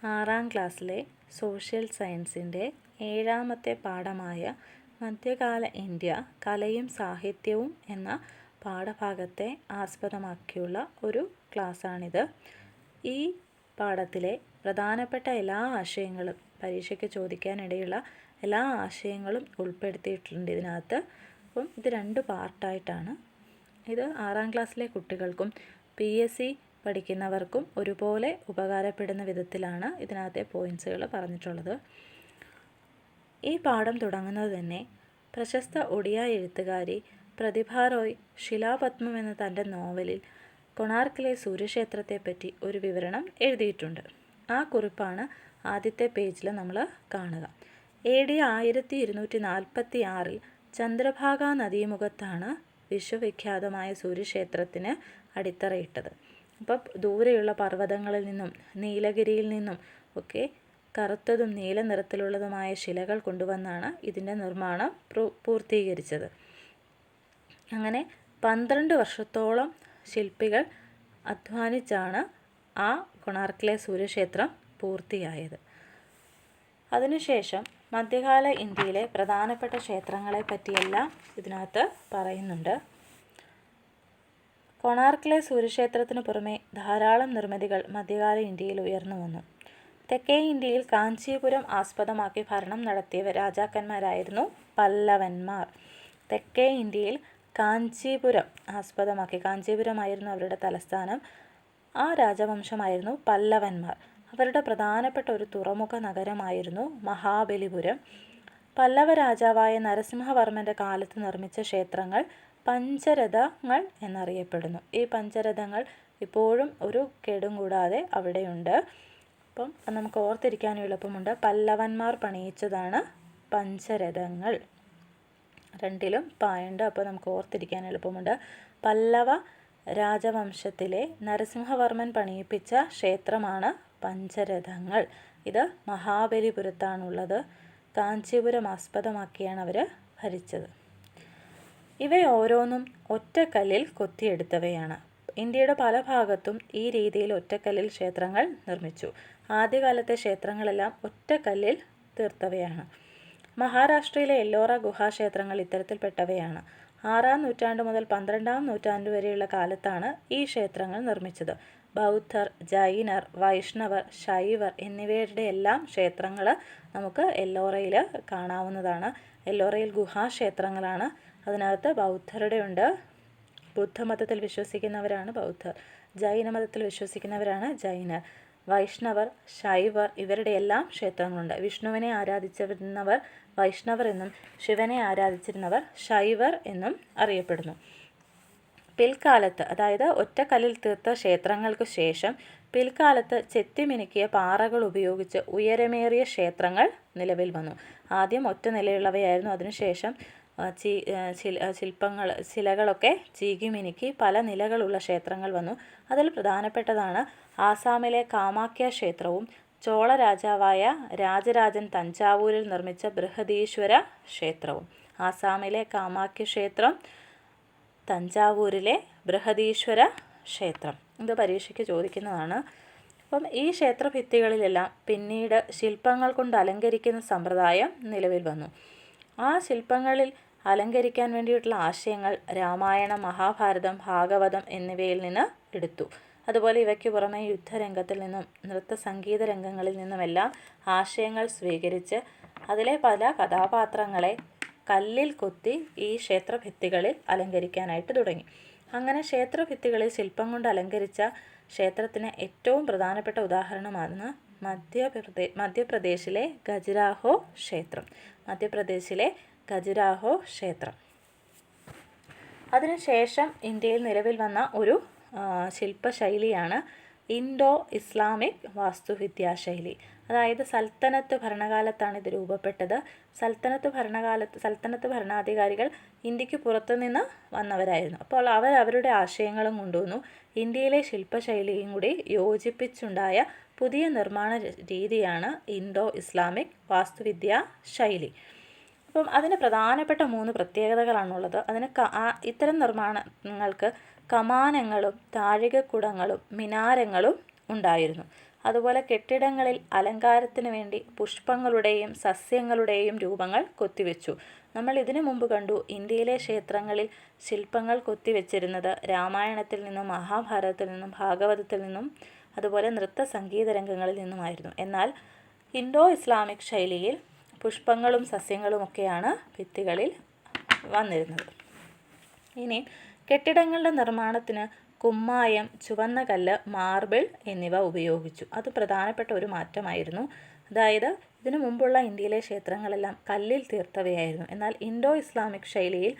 6ാം ക്ലാസ്സിലെ സോഷ്യൽ സയൻസിൻ്റെ 7ാമത്തെ പാഠമായ മധ്യകാല ഇന്ത്യ കലയും സാഹിത്യവും എന്ന പാഠഭാഗത്തെ ആസ്പദമാക്കിയുള്ള ഒരു ക്ലാസ്സാണിത്. ഈ പാഠത്തിലെ പ്രധാനപ്പെട്ട എല്ലാ ആശയങ്ങളും പരീക്ഷയ്ക്ക് ചോദിക്കാനിടയുള്ള എല്ലാ ആശയങ്ങളും ഉൾപ്പെടുത്തിയിട്ടുണ്ട് ഇതിനകത്ത്. അപ്പം ഇത് 2 പാർട്ടായിട്ടാണ്. ഇത് 6ാം ക്ലാസ്സിലെ കുട്ടികൾക്കും PSC പഠിക്കുന്നവർക്കും ഒരുപോലെ ഉപകാരപ്പെടുന്ന വിധത്തിലാണ് ഇതിനകത്തെ പോയിൻറ്റ്സുകൾ പറഞ്ഞിട്ടുള്ളത്. ഈ പാഠം തുടങ്ങുന്നത് തന്നെ പ്രശസ്ത ഒഡിയ എഴുത്തുകാരി പ്രതിഭ റോയ് ശിലാപത്മം എന്ന തൻ്റെ നോവലിൽ കൊണാർക്കിലെ സൂര്യക്ഷേത്രത്തെപ്പറ്റി ഒരു വിവരണം എഴുതിയിട്ടുണ്ട്. ആ കുറിപ്പാണ് ആദ്യത്തെ പേജിൽ നമ്മൾ കാണുക. AD 1246 ചന്ദ്രഭാഗ നദീമുഖത്താണ് വിശ്വവിഖ്യാതമായ സൂര്യക്ഷേത്രത്തിന് അടിത്തറയിട്ടത്. അപ്പം ദൂരെയുള്ള പർവ്വതങ്ങളിൽ നിന്നും നീലഗിരിയിൽ നിന്നും ഒക്കെ കറുത്തതും നീല നിറത്തിലുള്ളതുമായ ശിലകൾ കൊണ്ടുവന്നാണ് ഇതിൻ്റെ നിർമ്മാണം പൂർത്തീകരിച്ചത്. അങ്ങനെ 12 വർഷത്തോളം ശില്പികൾ അധ്വാനിച്ചാണ് ആ കൊണാർക്കിലെ സൂര്യക്ഷേത്രം പൂർത്തിയായത്. അതിനുശേഷം മധ്യകാല ഇന്ത്യയിലെ പ്രധാനപ്പെട്ട ക്ഷേത്രങ്ങളെ പറ്റിയെല്ലാം ഇതിനകത്ത് പറയുന്നുണ്ട്. കൊണാർക്കിലെ സൂര്യക്ഷേത്രത്തിനു പുറമെ ധാരാളം നിർമ്മിതികൾ മധ്യകാല ഇന്ത്യയിൽ ഉയർന്നു വന്നു. തെക്കേ ഇന്ത്യയിൽ കാഞ്ചീപുരം ആസ്പദമാക്കി ഭരണം നടത്തിയ രാജാക്കന്മാരായിരുന്നു പല്ലവന്മാർ. തെക്കേ ഇന്ത്യയിൽ കാഞ്ചീപുരമായിരുന്നു അവരുടെ തലസ്ഥാനം. ആ രാജവംശമായിരുന്നു പല്ലവന്മാർ. അവരുടെ പ്രധാനപ്പെട്ട ഒരു തുറമുഖ നഗരമായിരുന്നു മഹാബലിപുരം. പല്ലവ രാജാവായ നരസിംഹവർമ്മൻ്റെ കാലത്ത് നിർമ്മിച്ച ക്ഷേത്രങ്ങൾ പഞ്ചരഥങ്ങൾ എന്നറിയപ്പെടുന്നു. ഈ പഞ്ചരഥങ്ങൾ ഇപ്പോഴും ഒരു കേടും കൂടാതെ അവിടെയുണ്ട്. അപ്പം നമുക്ക് ഓർത്തിരിക്കാനും എളുപ്പമുണ്ട്. പല്ലവന്മാർ പണിയിച്ചതാണ് പഞ്ചരഥങ്ങൾ. 2ലും പായുണ്ട്, അപ്പോൾ നമുക്ക് ഓർത്തിരിക്കാൻ എളുപ്പമുണ്ട്. പല്ലവ രാജവംശത്തിലെ നരസിംഹവർമ്മൻ പണിയിപ്പിച്ച ക്ഷേത്രമാണ് പഞ്ചരഥങ്ങൾ. ഇത് മഹാബലിപുരത്താണുള്ളത്. കാഞ്ചീപുരം ആസ്പദമാക്കിയാണ് അവർ ഭരിച്ചത്. ഇവയോരോന്നും ഒറ്റക്കല്ലിൽ കൊത്തിയെടുത്തവയാണ്. ഇന്ത്യയുടെ പല ഭാഗത്തും ഈ രീതിയിൽ ഒറ്റക്കല്ലിൽ ക്ഷേത്രങ്ങൾ നിർമ്മിച്ചു. ആദ്യകാലത്തെ ക്ഷേത്രങ്ങളെല്ലാം ഒറ്റക്കല്ലിൽ തീർത്തവയാണ്. മഹാരാഷ്ട്രയിലെ എല്ലോറ ഗുഹാക്ഷേത്രങ്ങൾ ഇത്തരത്തിൽപ്പെട്ടവയാണ്. 6ാം നൂറ്റാണ്ട് മുതൽ 12ാം നൂറ്റാണ്ട് വരെയുള്ള കാലത്താണ് ഈ ക്ഷേത്രങ്ങൾ നിർമ്മിച്ചത്. ബൗദ്ധർ, ജൈനർ, വൈഷ്ണവർ, ശൈവർ എന്നിവരുടെ എല്ലാം ക്ഷേത്രങ്ങൾ നമുക്ക് എല്ലോറയിൽ കാണാവുന്നതാണ്. എല്ലോറയിൽ ഗുഹാക്ഷേത്രങ്ങളാണ്. അതിനകത്ത് ബൗദ്ധരുടെ ഉണ്ട്. ബുദ്ധമതത്തിൽ വിശ്വസിക്കുന്നവരാണ് ബൗദ്ധർ. ജൈനമതത്തിൽ വിശ്വസിക്കുന്നവരാണ് ജൈനർ. വൈഷ്ണവർ, ശൈവർ ഇവരുടെ എല്ലാം ക്ഷേത്രങ്ങളുണ്ട്. വിഷ്ണുവിനെ ആരാധിച്ചിരുന്നവർ വൈഷ്ണവർ എന്നും ശിവനെ ആരാധിച്ചിരുന്നവർ ശൈവർ എന്നും അറിയപ്പെടുന്നു. പിൽക്കാലത്ത്, അതായത് ഒറ്റക്കല്ലിൽ തീർത്ത ക്ഷേത്രങ്ങൾക്ക് ശേഷം പിൽക്കാലത്ത് ചെത്തിമിനുക്കിയ പാറകൾ ഉപയോഗിച്ച് ഉയരമേറിയ ക്ഷേത്രങ്ങൾ നിലവിൽ വന്നു. ആദ്യം ഒറ്റ നിലയുള്ളവയായിരുന്നു. അതിനുശേഷം ശിലകളൊക്കെ ചീകിമിനുക്കി പല നിലകളുള്ള ക്ഷേത്രങ്ങൾ വന്നു. അതിൽ പ്രധാനപ്പെട്ടതാണ് ആസാമിലെ കാമാഖ്യ ക്ഷേത്രവും ചോള രാജാവായ രാജരാജൻ തഞ്ചാവൂരിൽ നിർമ്മിച്ച ബൃഹദീശ്വര ക്ഷേത്രവും. ആസാമിലെ കാമാഖ്യ ക്ഷേത്രം, തഞ്ചാവൂരിലെ ബൃഹദീശ്വര ക്ഷേത്രം. ഇത് പരീക്ഷയ്ക്ക് ചോദിക്കുന്നതാണ്. അപ്പം ഈ ക്ഷേത്രഭിത്തികളിലെല്ലാം പിന്നീട് ശില്പങ്ങൾ കൊണ്ട് അലങ്കരിക്കുന്ന സമ്പ്രദായം നിലവിൽ വന്നു. ആ ശില്പങ്ങളിൽ അലങ്കരിക്കാൻ വേണ്ടിയിട്ടുള്ള ആശയങ്ങൾ രാമായണം, മഹാഭാരതം, ഭാഗവതം എന്നിവയിൽ നിന്ന് എടുത്തു. അതുപോലെ ഇവയ്ക്ക് പുറമെ യുദ്ധരംഗത്തിൽ നിന്നും നൃത്തസംഗീത രംഗങ്ങളിൽ നിന്നുമെല്ലാം ആശയങ്ങൾ സ്വീകരിച്ച് അതിലെ പല കഥാപാത്രങ്ങളെ കല്ലിൽ കൊത്തി ഈ ക്ഷേത്രഭിത്തികളിൽ അലങ്കരിക്കാനായിട്ട് തുടങ്ങി. അങ്ങനെ ക്ഷേത്രഭിത്തികളിൽ ശില്പം കൊണ്ട് അലങ്കരിച്ച ക്ഷേത്രത്തിന് ഏറ്റവും പ്രധാനപ്പെട്ട ഉദാഹരണമാണ് മധ്യപ്രദേശിലെ ഖജുരാഹോ ക്ഷേത്രം. അതിനുശേഷം ഇന്ത്യയിൽ നിലവിൽ വന്ന ഒരു ശില്പശൈലിയാണ് ഇൻഡോ ഇസ്ലാമിക് വാസ്തുവിദ്യാശൈലി. അതായത് സൽത്തനത്ത് ഭരണകാലത്താണ് ഇത് രൂപപ്പെട്ടത്. സൽത്തനത്ത് ഭരണാധികാരികൾ ഇന്ത്യക്ക് പുറത്തുനിന്ന് വന്നവരായിരുന്നു. അപ്പോൾ അവർ അവരുടെ ആശയങ്ങളും കൊണ്ടുവന്നു. ഇന്ത്യയിലെ ശില്പശൈലിയും കൂടി യോജിപ്പിച്ചുണ്ടായ പുതിയ നിർമ്മാണ രീതിയാണ് ഇൻഡോ ഇസ്ലാമിക് വാസ്തുവിദ്യാ ശൈലി. അപ്പം അതിന് പ്രധാനപ്പെട്ട 3 പ്രത്യേകതകളാണുള്ളത്. ഇത്തരം നിർമ്മാണങ്ങൾക്ക് കമാനങ്ങളും താഴികക്കുടങ്ങളും മിനാരങ്ങളും ഉണ്ടായിരുന്നു. അതുപോലെ കെട്ടിടങ്ങളിൽ അലങ്കാരത്തിന് വേണ്ടി പുഷ്പങ്ങളുടെയും സസ്യങ്ങളുടെയും രൂപങ്ങൾ കൊത്തിവെച്ചു. നമ്മൾ ഇതിനു മുമ്പ് കണ്ടു ഇന്ത്യയിലെ ക്ഷേത്രങ്ങളിൽ ശില്പങ്ങൾ കൊത്തിവെച്ചിരുന്നത് രാമായണത്തിൽ നിന്നും മഹാഭാരതത്തിൽ നിന്നും ഭാഗവതത്തിൽ നിന്നും അതുപോലെ നൃത്ത സംഗീത രംഗങ്ങളിൽ നിന്നുമായിരുന്നു. എന്നാൽ ഇൻഡോ ഇസ്ലാമിക് ശൈലിയിൽ പുഷ്പങ്ങളും സസ്യങ്ങളുമൊക്കെയാണ് ഭിത്തികളിൽ വന്നിരുന്നത്. ഇനി കെട്ടിടങ്ങളുടെ നിർമ്മാണത്തിന് കുമ്മായം, ചുവന്ന കല്ല്, മാർബിൾ എന്നിവ ഉപയോഗിച്ചു. അത് പ്രധാനപ്പെട്ട ഒരു മാറ്റമായിരുന്നു. അതായത് ഇതിനു മുമ്പുള്ള ഇന്ത്യയിലെ ക്ഷേത്രങ്ങളെല്ലാം കല്ലിൽ തീർത്തവയായിരുന്നു. എന്നാൽ ഇൻഡോ ഇസ്ലാമിക് ശൈലിയിൽ